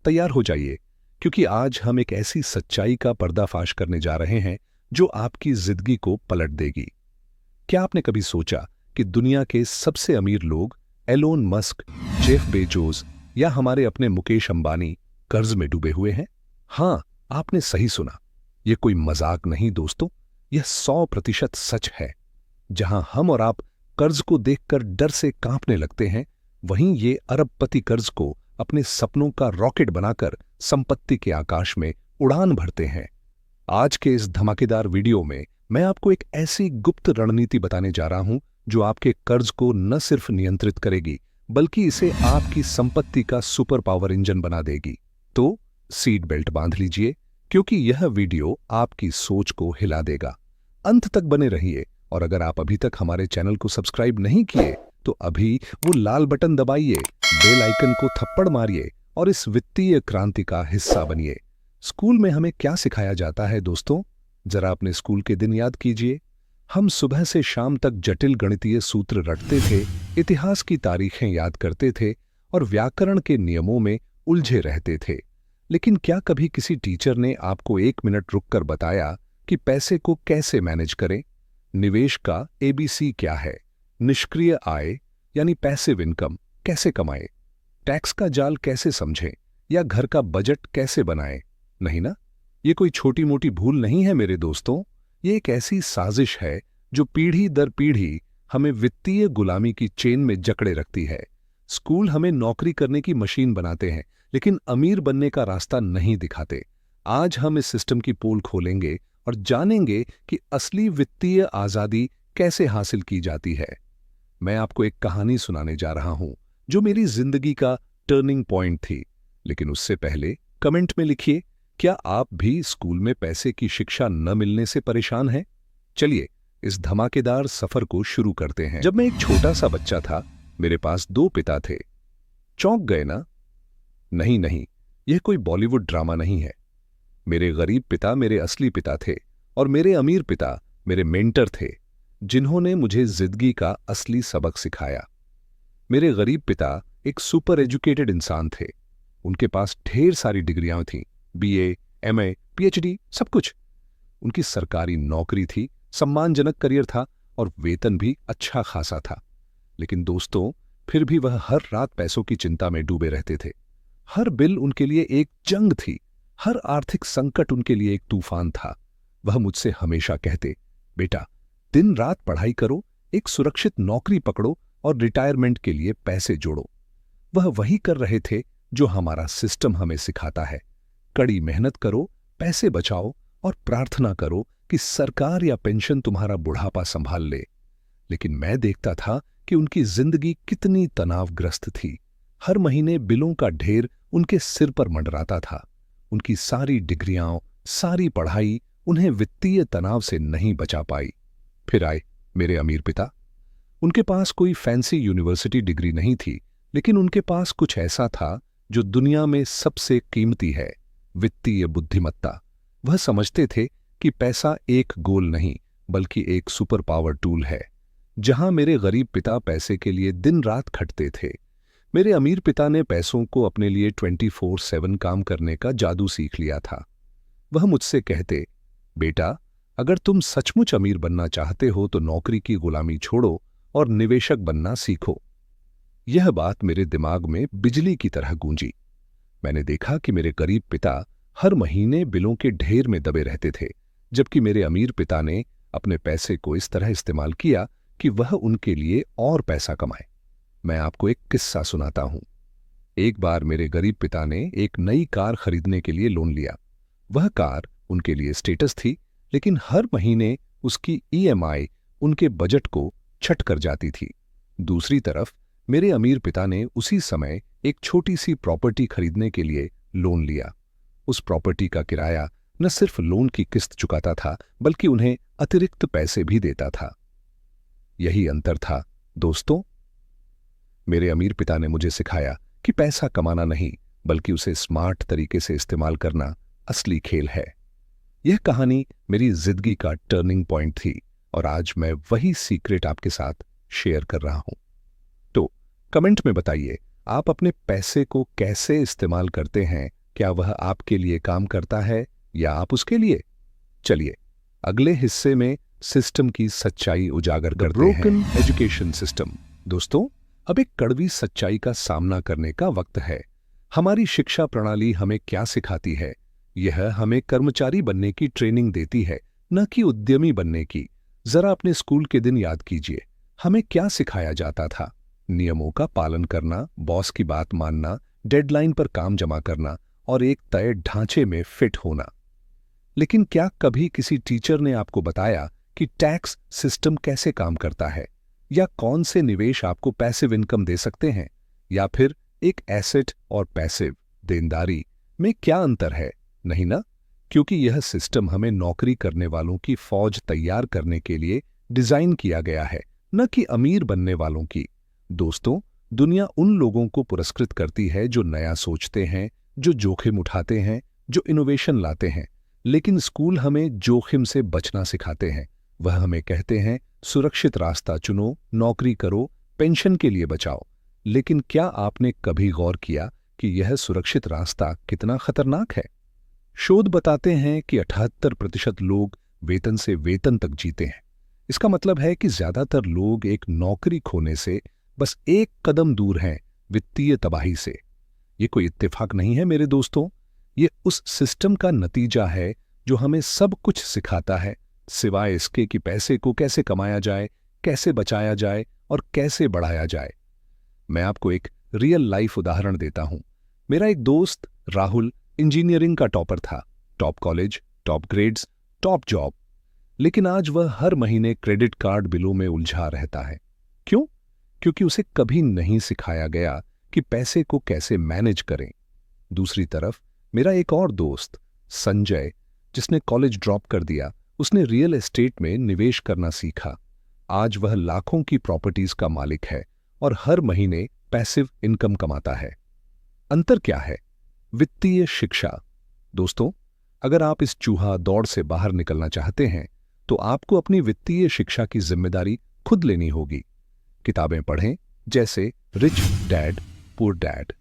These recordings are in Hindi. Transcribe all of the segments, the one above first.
तैयार हो जाइए, क्योंकि आज हम एक ऐसी सच्चाई का पर्दाफाश करने जा रहे हैं जो आपकी जिंदगी को पलट देगी। क्या आपने कभी सोचा कि दुनिया के सबसे अमीर लोग एलोन मस्क, जेफ बेजोस या हमारे अपने मुकेश अंबानी कर्ज में डूबे हुए हैं? हाँ, आपने सही सुना। यह कोई मजाक नहीं दोस्तों, यह 100% सच है। जहां हम और आप कर्ज को देखकर डर से कांपने लगते हैं, वहीं ये अरबपति कर्ज को अपने सपनों का रॉकेट बनाकर संपत्ति के आकाश में उड़ान भरते हैं। आज के इस धमाकेदार वीडियो में मैं आपको एक ऐसी गुप्त रणनीति बताने जा रहा हूं जो आपके कर्ज को न सिर्फ नियंत्रित करेगी, बल्कि इसे आपकी संपत्ति का सुपर पावर इंजन बना देगी। तो सीट बेल्ट बांध लीजिए, क्योंकि यह वीडियो आपकी सोच को हिला देगा। अंत तक बने रहिए, और अगर आप अभी तक हमारे चैनल को सब्सक्राइब नहीं किए तो अभी वो लाल बटन दबाइए, बेल आइकन को थप्पड़ मारिए और इस वित्तीय क्रांति का हिस्सा बनिए। स्कूल में हमें क्या सिखाया जाता है दोस्तों? जरा अपने स्कूल के दिन याद कीजिए। हम सुबह से शाम तक जटिल गणितीय सूत्र रटते थे, इतिहास की तारीखें याद करते थे और व्याकरण के नियमों में उलझे रहते थे। लेकिन क्या कभी किसी टीचर ने आपको 1 मिनट रुककर बताया कि पैसे को कैसे मैनेज करें? निवेश का ABC क्या है? निष्क्रिय आय यानी पैसिव इनकम कैसे कमाएं? टैक्स का जाल कैसे समझें? या घर का बजट कैसे बनाएं? नहीं ना? ये कोई छोटी मोटी भूल नहीं है मेरे दोस्तों। ये एक ऐसी साजिश है जो पीढ़ी दर पीढ़ी हमें वित्तीय गुलामी की चेन में जकड़े रखती है। स्कूल हमें नौकरी करने की मशीन बनाते हैं, लेकिन अमीर बनने का रास्ता नहीं दिखाते। आज हम इस सिस्टम की पोल खोलेंगे और जानेंगे कि असली वित्तीय आजादी कैसे हासिल की जाती है। मैं आपको एक कहानी सुनाने जा रहा हूं जो मेरी जिंदगी का टर्निंग पॉइंट थी। लेकिन उससे पहले कमेंट में लिखिए, क्या आप भी स्कूल में पैसे की शिक्षा न मिलने से परेशान हैं? चलिए इस धमाकेदार सफर को शुरू करते हैं। जब मैं एक छोटा सा बच्चा था, मेरे पास 2 पिता थे। चौंक गए ना? नहीं नहीं, यह कोई बॉलीवुड ड्रामा नहीं है। मेरे गरीब पिता मेरे असली पिता थे और मेरे अमीर पिता मेरे मेंटर थे, जिन्होंने मुझे जिंदगी का असली सबक सिखाया। मेरे गरीब पिता एक सुपर एजुकेटेड इंसान थे। उनके पास ढेर सारी डिग्रियां थीं, BA, MA, PhD, सब कुछ। उनकी सरकारी नौकरी थी, सम्मानजनक करियर था और वेतन भी अच्छा खासा था। लेकिन दोस्तों, फिर भी वह हर रात पैसों की चिंता में डूबे रहते थे। हर बिल उनके लिए एक जंग थी, हर आर्थिक संकट उनके लिए एक तूफान था। वह मुझसे हमेशा कहते, बेटा, दिन रात पढ़ाई करो, एक सुरक्षित नौकरी पकड़ो और रिटायरमेंट के लिए पैसे जोड़ो। वह वही कर रहे थे जो हमारा सिस्टम हमें सिखाता है। कड़ी मेहनत करो, पैसे बचाओ और प्रार्थना करो कि सरकार या पेंशन तुम्हारा बुढ़ापा संभाल ले। लेकिन मैं देखता था कि उनकी जिंदगी कितनी तनावग्रस्त थी। हर महीने बिलों का ढेर उनके सिर पर मंडराता था। उनकी सारी डिग्रियां, सारी पढ़ाई उन्हें वित्तीय तनाव से नहीं बचा पाई। फिर आए मेरे अमीर पिता। उनके पास कोई फैंसी यूनिवर्सिटी डिग्री नहीं थी, लेकिन उनके पास कुछ ऐसा था जो दुनिया में सबसे कीमती है, वित्तीय बुद्धिमत्ता। वह समझते थे कि पैसा एक गोल नहीं, बल्कि एक सुपर पावर टूल है। जहां मेरे गरीब पिता पैसे के लिए दिन रात खटते थे, मेरे अमीर पिता ने पैसों को अपने लिए 24/7 काम करने का जादू सीख लिया था। वह मुझसे कहते, बेटा, अगर तुम सचमुच अमीर बनना चाहते हो तो नौकरी की गुलामी छोड़ो और निवेशक बनना सीखो। यह बात मेरे दिमाग में बिजली की तरह गूंजी। मैंने देखा कि मेरे गरीब पिता हर महीने बिलों के ढेर में दबे रहते थे, जबकि मेरे अमीर पिता ने अपने पैसे को इस तरह इस्तेमाल किया कि वह उनके लिए और पैसा कमाए। मैं आपको एक किस्सा सुनाता हूं। एक बार मेरे गरीब पिता ने एक नई कार खरीदने के लिए लोन लिया। वह कार उनके लिए स्टेटस थी, लेकिन हर महीने उसकी EMI उनके बजट को छट कर जाती थी। दूसरी तरफ मेरे अमीर पिता ने उसी समय एक छोटी सी प्रॉपर्टी खरीदने के लिए लोन लिया। उस प्रॉपर्टी का किराया न सिर्फ लोन की किस्त चुकाता था, बल्कि उन्हें अतिरिक्त पैसे भी देता था। यही अंतर था दोस्तों। मेरे अमीर पिता ने मुझे सिखाया कि पैसा कमाना नहीं, बल्कि उसे स्मार्ट तरीके से इस्तेमाल करना असली खेल है। यह कहानी मेरी जिंदगी का टर्निंग पॉइंट थी और आज मैं वही सीक्रेट आपके साथ शेयर कर रहा हूं। तो कमेंट में बताइए, आप अपने पैसे को कैसे इस्तेमाल करते हैं क्या वह आपके लिए काम करता है या आप उसके लिए? चलिए अगले हिस्से में सिस्टम की सच्चाई उजागर करते हैं। Broken education system. दोस्तों, अब एक कड़वी सच्चाई का सामना करने का वक्त है। हमारी शिक्षा प्रणाली हमें क्या सिखाती है? यह हमें कर्मचारी बनने की ट्रेनिंग देती है, न कि उद्यमी बनने की। जरा अपने स्कूल के दिन याद कीजिए, हमें क्या सिखाया जाता था? नियमों का पालन करना, बॉस की बात मानना, डेडलाइन पर काम जमा करना और एक तय ढांचे में फिट होना। लेकिन क्या कभी किसी टीचर ने आपको बताया कि टैक्स सिस्टम कैसे काम करता है, या कौन से निवेश आपको पैसिव इनकम दे सकते हैं, या फिर एक एसेट और पैसिव देनदारी में क्या अंतर है? नहीं ना, क्योंकि यह सिस्टम हमें नौकरी करने वालों की फौज तैयार करने के लिए डिजाइन किया गया है, न कि अमीर बनने वालों की। दोस्तों, दुनिया उन लोगों को पुरस्कृत करती है जो नया सोचते हैं, जो जोखिम उठाते हैं, जो इनोवेशन लाते हैं। लेकिन स्कूल हमें जोखिम से बचना सिखाते हैं। वह हमें कहते हैं सुरक्षित रास्ता चुनो, नौकरी करो, पेंशन के लिए बचाओ। लेकिन क्या आपने कभी गौर किया कि यह सुरक्षित रास्ता कितना खतरनाक है? शोध बताते हैं कि 78% लोग वेतन से वेतन तक जीते हैं। इसका मतलब है कि ज्यादातर लोग एक नौकरी खोने से बस एक कदम दूर हैं वित्तीय तबाही से। ये कोई इत्तेफाक नहीं है मेरे दोस्तों, ये उस सिस्टम का नतीजा है जो हमें सब कुछ सिखाता है, सिवाय इसके कि पैसे को कैसे कमाया जाए, कैसे बचाया जाए और कैसे बढ़ाया जाए। मैं आपको एक रियल लाइफ उदाहरण देता हूं। मेरा एक दोस्त राहुल इंजीनियरिंग का टॉपर था, top college, top grades, top job. लेकिन आज वह हर महीने क्रेडिट कार्ड बिलों में उलझा रहता है। क्यों? क्योंकि उसे कभी नहीं सिखाया गया कि पैसे को कैसे मैनेज करें। दूसरी तरफ मेरा एक और दोस्त संजय, जिसने कॉलेज ड्रॉप कर दिया, उसने रियल एस्टेट में निवेश करना सीखा। आज वह लाखों की प्रॉपर्टीज का मालिक है और हर महीने पैसिव इनकम कमाता है। अंतर क्या है? वित्तीय शिक्षा। दोस्तों, अगर आप इस चूहा दौड़ से बाहर निकलना चाहते हैं तो आपको अपनी वित्तीय शिक्षा की जिम्मेदारी खुद लेनी होगी। किताबें पढ़ें, जैसे रिच डैड पुअर डैड।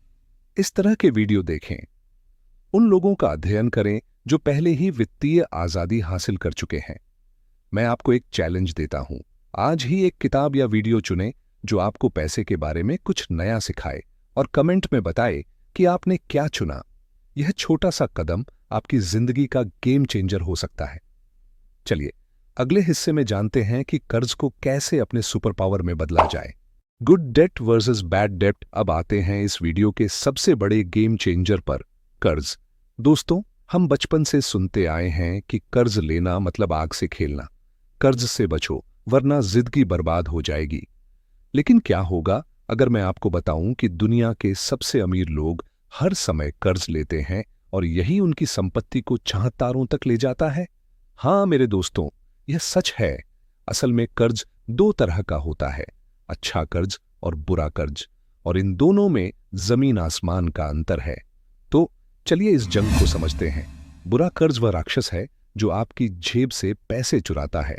इस तरह के वीडियो देखें। उन लोगों का अध्ययन करें जो पहले ही वित्तीय आजादी हासिल कर चुके हैं। मैं आपको एक चैलेंज देता हूं, आज ही एक किताब या वीडियो चुनें जो आपको पैसे के बारे में कुछ नया सिखाए और कमेंट में बताए कि आपने क्या चुना। यह छोटा सा कदम आपकी जिंदगी का गेम चेंजर हो सकता है। चलिए अगले हिस्से में जानते हैं कि कर्ज को कैसे अपने सुपर पावर में बदला जाए। Good date versus bad date. अब आते हैं इस वीडियो के सबसे बड़े गेम चेंजर पर, कर्ज। दोस्तों, हम बचपन से सुनते आए हैं कि कर्ज लेना मतलब आग से खेलना। कर्ज से बचो वरना जिंदगी बर्बाद हो जाएगी। लेकिन क्या होगा अगर मैं आपको बताऊं कि दुनिया के सबसे अमीर लोग हर समय कर्ज लेते हैं और यही उनकी संपत्ति को चाहतारों तक ले जाता है? हाँ मेरे दोस्तों, यह सच है। असल में कर्ज दो तरह का होता है, अच्छा कर्ज और बुरा कर्ज, और इन दोनों में जमीन आसमान का अंतर है। तो चलिए इस जंग को समझते हैं। बुरा कर्ज वह राक्षस है जो आपकी जेब से पैसे चुराता है।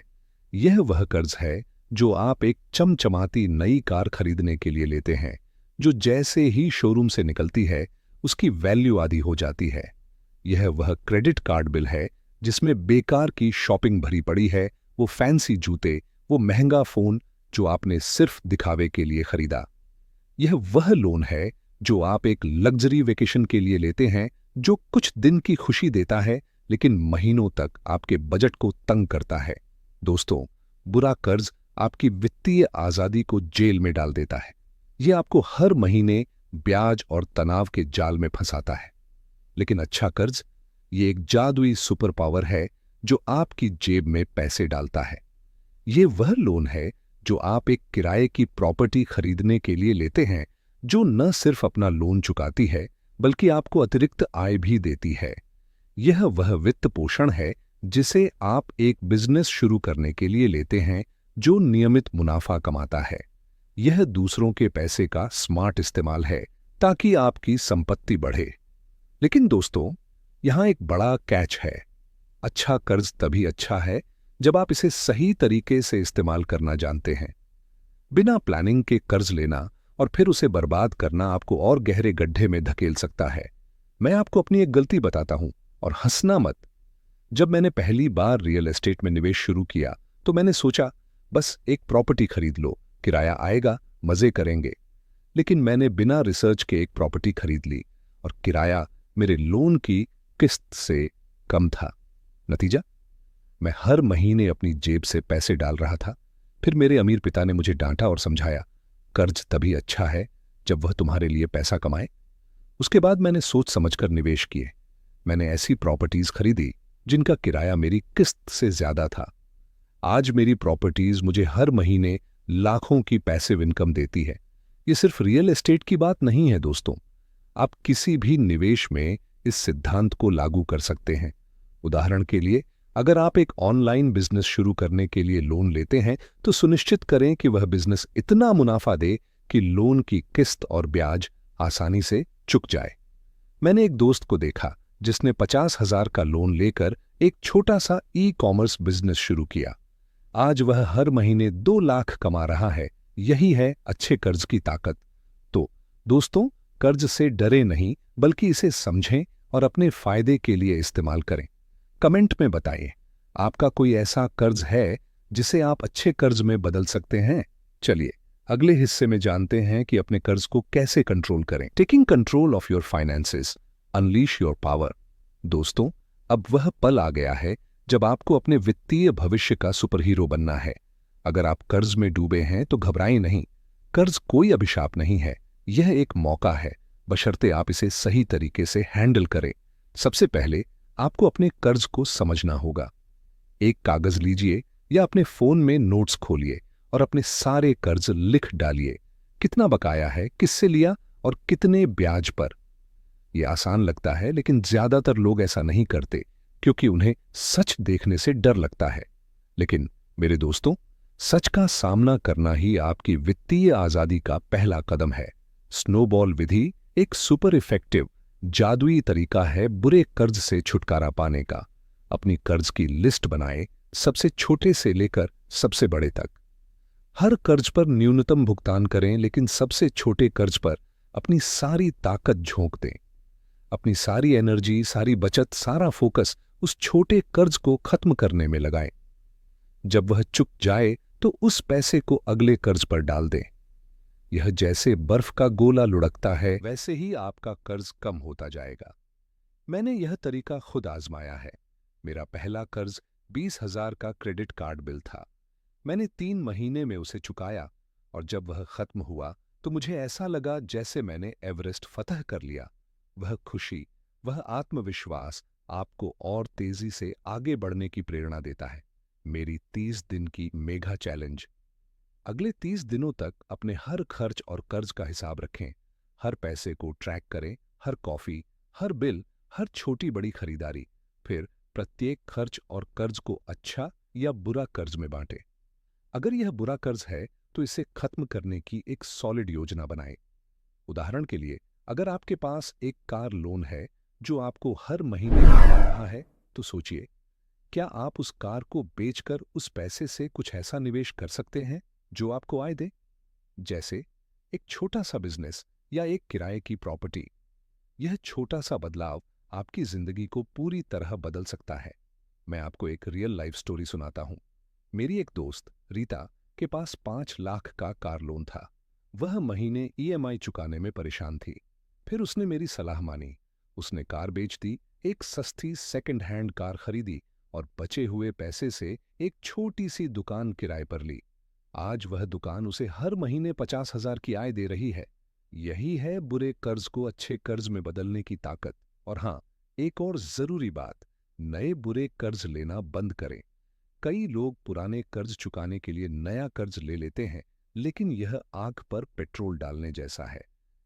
यह वह कर्ज है जो आप एक चमचमाती नई कार खरीदने के लिए लेते हैं, जो जैसे ही शोरूम से निकलती है उसकी वैल्यू आधी हो जाती है। यह वह क्रेडिट कार्ड बिल है जिसमें बेकार की शॉपिंग भरी पड़ी है, वो फैंसी जूते, वो महंगा फोन जो आपने सिर्फ दिखावे के लिए खरीदा। यह वह लोन है जो आप एक लग्जरी वेकेशन के लिए लेते हैं, जो कुछ दिन की खुशी देता है लेकिन महीनों तक आपके बजट को तंग करता है। दोस्तों, बुरा कर्ज आपकी वित्तीय आजादी को जेल में डाल देता है। यह आपको हर महीने ब्याज और तनाव के जाल में फंसाता है। लेकिन अच्छा कर्ज, ये एक जादुई सुपर पावर है जो आपकी जेब में पैसे डालता है। ये वह लोन है जो आप एक किराए की प्रॉपर्टी खरीदने के लिए लेते हैं, जो न सिर्फ अपना लोन चुकाती है बल्कि आपको अतिरिक्त आय भी देती है। यह वह वित्त पोषण है जिसे आप एक बिजनेस शुरू करने के लिए लेते हैं, जो नियमित मुनाफा कमाता है। यह दूसरों के पैसे का स्मार्ट इस्तेमाल है ताकि आपकी संपत्ति बढ़े। लेकिन दोस्तों, यहां एक बड़ा कैच है। अच्छा कर्ज तभी अच्छा है जब आप इसे सही तरीके से इस्तेमाल करना जानते हैं। बिना प्लानिंग के कर्ज लेना और फिर उसे बर्बाद करना आपको और गहरे गड्ढे में धकेल सकता है। मैं आपको अपनी एक गलती बताता हूं और हंसना मत। जब मैंने पहली बार रियल एस्टेट में निवेश शुरू किया तो मैंने सोचा बस एक प्रॉपर्टी खरीद लो, किराया आएगा, मजे करेंगे। लेकिन मैंने बिना रिसर्च के एक प्रॉपर्टी खरीद ली और किराया मेरे लोन की किस्त से कम था। नतीजा, मैं हर महीने अपनी जेब से पैसे डाल रहा था। फिर मेरे अमीर पिता ने मुझे डांटा और समझाया, कर्ज तभी अच्छा है जब वह तुम्हारे लिए पैसा कमाए। उसके बाद मैंने सोच समझकर निवेश किए। मैंने ऐसी प्रॉपर्टीज खरीदी जिनका किराया मेरी किस्त से ज्यादा था। आज मेरी प्रॉपर्टीज मुझे हर महीने लाखों की पैसिव इनकम देती है। ये सिर्फ रियल एस्टेट की बात नहीं है दोस्तों। आप किसी भी निवेश में इस सिद्धांत को लागू कर सकते हैं। उदाहरण के लिए, अगर आप एक ऑनलाइन बिजनेस शुरू करने के लिए लोन लेते हैं तो सुनिश्चित करें कि वह बिजनेस इतना मुनाफा दे कि लोन की किस्त और ब्याज आसानी से चुक जाए। मैंने एक दोस्त को देखा जिसने 50,000 का लोन लेकर एक छोटा सा ई कॉमर्स बिजनेस शुरू किया। आज वह हर महीने 2 लाख कमा रहा है। यही है अच्छे कर्ज की ताकत। तो दोस्तों, कर्ज से डरे नहीं, बल्कि इसे समझें और अपने फायदे के लिए इस्तेमाल करें। कमेंट में बताइए, आपका कोई ऐसा कर्ज है जिसे आप अच्छे कर्ज में बदल सकते हैं। चलिए अगले हिस्से में जानते हैं कि अपने कर्ज को कैसे कंट्रोल करें। Taking control of your finances, unleash your power. दोस्तों, अब वह पल आ गया है जब आपको अपने वित्तीय भविष्य का सुपरहीरो बनना है। अगर आप कर्ज में डूबे हैं तो घबराएं नहीं। कर्ज कोई अभिशाप नहीं है, यह एक मौका है, बशर्ते आप इसे सही तरीके से हैंडल करें। सबसे पहले आपको अपने कर्ज को समझना होगा। एक कागज लीजिए या अपने फोन में नोट्स खोलिए और अपने सारे कर्ज लिख डालिए। कितना बकाया है, किससे लिया और कितने ब्याज पर। यह आसान लगता है, लेकिन ज्यादातर लोग ऐसा नहीं करते क्योंकि उन्हें सच देखने से डर लगता है। लेकिन मेरे दोस्तों, सच का सामना करना ही आपकी वित्तीय आजादी का पहला कदम है। स्नोबॉल विधि एक सुपर इफेक्टिव जादुई तरीका है बुरे कर्ज से छुटकारा पाने का। अपनी कर्ज की लिस्ट बनाएं, सबसे छोटे से लेकर सबसे बड़े तक। हर कर्ज पर न्यूनतम भुगतान करें, लेकिन सबसे छोटे कर्ज पर अपनी सारी ताकत झोंक दें। अपनी सारी एनर्जी, सारी बचत, सारा फोकस उस छोटे कर्ज को खत्म करने में लगाएं। जब वह चुक जाए तो उस पैसे को अगले कर्ज पर डाल दें। यह जैसे बर्फ का गोला लुढ़कता है, वैसे ही आपका कर्ज कम होता जाएगा। मैंने यह तरीका खुद आजमाया है। मेरा पहला कर्ज 20,000 का क्रेडिट कार्ड बिल था। मैंने 3 महीने में उसे चुकाया और जब वह खत्म हुआ तो मुझे ऐसा लगा जैसे मैंने एवरेस्ट फतह कर लिया। वह खुशी, वह आत्मविश्वास आपको और तेजी से आगे बढ़ने की प्रेरणा देता है। मेरी 30 दिन की मेगा चैलेंज। अगले 30 दिनों तक अपने हर खर्च और कर्ज का हिसाब रखें। हर पैसे को ट्रैक करें, हर कॉफी, हर बिल, हर छोटी बड़ी खरीदारी। फिर प्रत्येक खर्च और कर्ज को अच्छा या बुरा कर्ज में बांटें। अगर यह बुरा कर्ज है तो इसे खत्म करने की एक सॉलिड योजना बनाएं। उदाहरण के लिए, अगर आपके पास एक कार लोन है जो आपको हर महीने लौटा रहा है, तो सोचिए, क्या आप उस कार को बेचकर उस पैसे से कुछ ऐसा निवेश कर सकते हैं जो आपको आय दे, जैसे एक छोटा सा बिजनेस या एक किराए की प्रॉपर्टी। यह छोटा सा बदलाव आपकी जिंदगी को पूरी तरह बदल सकता है। मैं आपको एक रियल लाइफ स्टोरी सुनाता हूं। मेरी एक दोस्त रीता के पास 5 लाख का कार लोन था। वह महीने ईएमआई चुकाने में परेशान थी। फिर उसने मेरी सलाह मानी। उसने कार बेच दी, एक सस्ती सेकंड हैंड कार खरीदी और बचे हुए पैसे से एक छोटी सी दुकान किराए पर ली। आज वह दुकान उसे हर महीने 50,000 की आय दे रही है। यही है बुरे कर्ज को अच्छे कर्ज में बदलने की ताकत। और हाँ, एक और जरूरी बात, नए बुरे कर्ज लेना बंद करें। कई लोग पुराने कर्ज चुकाने के लिए नया कर्ज ले लेते हैं, लेकिन यह आग पर पेट्रोल डालने जैसा है।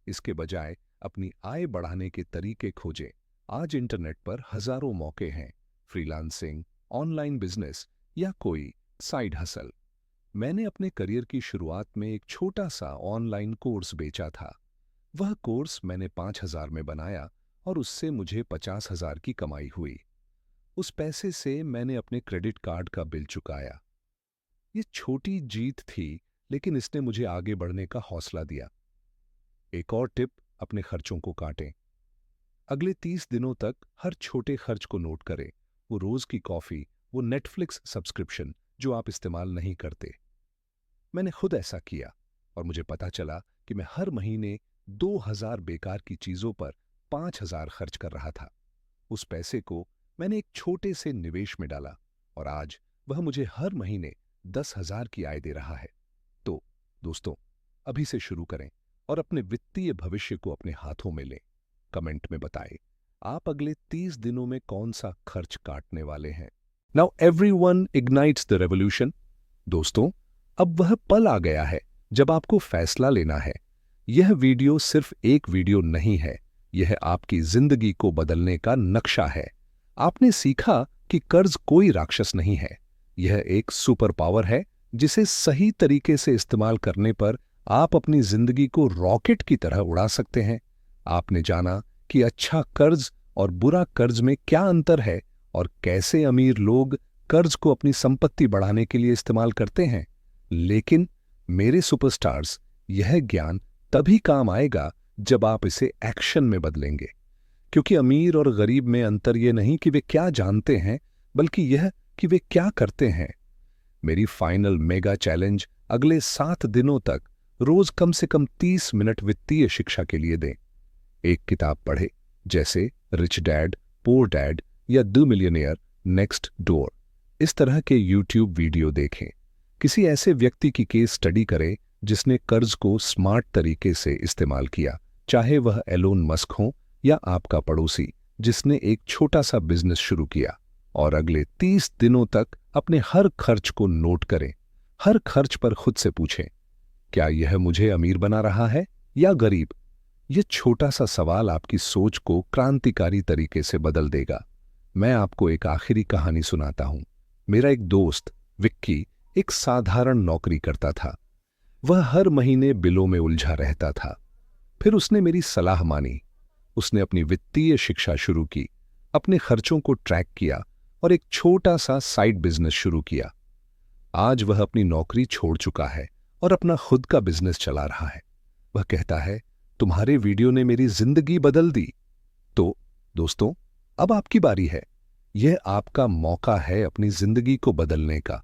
इसके बजाय अपनी आय बढ़ाने के तरीके खोजें। आज इंटरनेट पर हजारों मौके हैं, फ्रीलांसिंग, ऑनलाइन बिजनेस या कोई साइड हसल। मैंने अपने करियर की शुरुआत में एक छोटा सा ऑनलाइन कोर्स बेचा था। वह कोर्स मैंने 5,000 में बनाया और उससे मुझे 50,000 की कमाई हुई। उस पैसे से मैंने अपने क्रेडिट कार्ड का बिल चुकाया। ये छोटी जीत थी, लेकिन इसने मुझे आगे बढ़ने का हौसला दिया। एक और टिप, अपने खर्चों को काटें। अगले 30 दिनों तक हर छोटे खर्च को नोट करें। वो रोज की कॉफी, वो नेटफ्लिक्स सब्सक्रिप्शन जो आप इस्तेमाल नहीं करते। मैंने खुद ऐसा किया और मुझे पता चला कि मैं हर महीने 2000 बेकार की चीजों पर 5000 खर्च कर रहा था। उस पैसे को मैंने एक छोटे से निवेश में डाला और आज वह मुझे हर महीने 10,000 की आय दे रहा है। तो दोस्तों, अभी से शुरू करें और अपने वित्तीय भविष्य को अपने हाथों में लें। कमेंट में बताएं आप अगले 30 दिनों में कौन सा खर्च काटने वाले हैं। Now everyone ignites the revolution. दोस्तों, अब वह पल आ गया है जब आपको फैसला लेना है। यह वीडियो सिर्फ एक वीडियो नहीं है, यह आपकी जिंदगी को बदलने का नक्शा है। आपने सीखा कि कर्ज कोई राक्षस नहीं है, यह एक सुपर पावर है जिसे सही तरीके से इस्तेमाल करने पर आप अपनी जिंदगी को रॉकेट की तरह उड़ा सकते हैं। आपने जाना कि अच्छा कर्ज और बुरा कर्ज में क्या अंतर है और कैसे अमीर लोग कर्ज को अपनी संपत्ति बढ़ाने के लिए इस्तेमाल करते हैं। लेकिन मेरे सुपरस्टार्स, यह ज्ञान तभी काम आएगा जब आप इसे एक्शन में बदलेंगे। क्योंकि अमीर और गरीब में अंतर यह नहीं कि वे क्या जानते हैं, बल्कि यह कि वे क्या करते हैं। मेरी फाइनल मेगा चैलेंज अगले 7 दिनों तक रोज कम से कम 30 मिनट वित्तीय शिक्षा के लिए दें। एक किताब पढ़े, जैसे रिच डैड पुअर डैड या द मिलियनेयर नेक्स्ट डोर। इस तरह के यूट्यूब वीडियो देखें। किसी ऐसे व्यक्ति की केस स्टडी करें जिसने कर्ज को स्मार्ट तरीके से इस्तेमाल किया, चाहे वह एलोन मस्क हो या आपका पड़ोसी जिसने एक छोटा सा बिजनेस शुरू किया। और अगले 30 दिनों तक अपने हर खर्च को नोट करें। हर खर्च पर खुद से पूछें, क्या यह मुझे अमीर बना रहा है या गरीब? यह छोटा सा सवाल आपकी सोच को क्रांतिकारी तरीके से बदल देगा। मैं आपको एक आखिरी कहानी सुनाता हूं। मेरा एक दोस्त विक्की एक साधारण नौकरी करता था। वह हर महीने बिलों में उलझा रहता था। फिर उसने मेरी सलाह मानी। उसने अपनी वित्तीय शिक्षा शुरू की, अपने खर्चों को ट्रैक किया और एक छोटा सा साइड बिजनेस शुरू किया। आज वह अपनी नौकरी छोड़ चुका है और अपना खुद का बिजनेस चला रहा है। वह कहता है, तुम्हारे वीडियो ने मेरी जिंदगी बदल दी। तो दोस्तों, अब आपकी बारी है। यह आपका मौका है अपनी जिंदगी को बदलने का।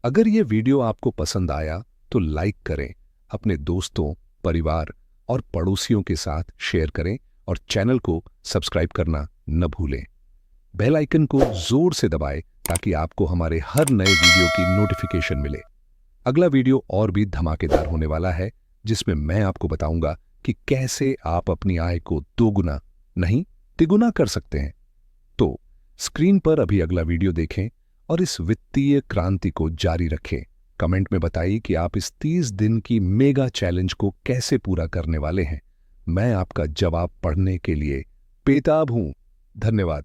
अगर यह वीडियो आपको पसंद आया तो लाइक करें, अपने दोस्तों, परिवार और पड़ोसियों के साथ शेयर करें और चैनल को सब्सक्राइब करना न भूलें। बेल आइकन को जोर से दबाएं ताकि आपको हमारे हर नए वीडियो की नोटिफिकेशन मिले। अगला वीडियो और भी धमाकेदार होने वाला है, जिसमें मैं आपको बताऊंगा कि कैसे आप अपनी आय को दोगुना नहीं तिगुना कर सकते हैं। तो स्क्रीन पर अभी अगला वीडियो देखें और इस वित्तीय क्रांति को जारी रखें। कमेंट में बताइए कि आप इस 30 दिन की मेगा चैलेंज को कैसे पूरा करने वाले हैं। मैं आपका जवाब पढ़ने के लिए बेताब हूं। धन्यवाद।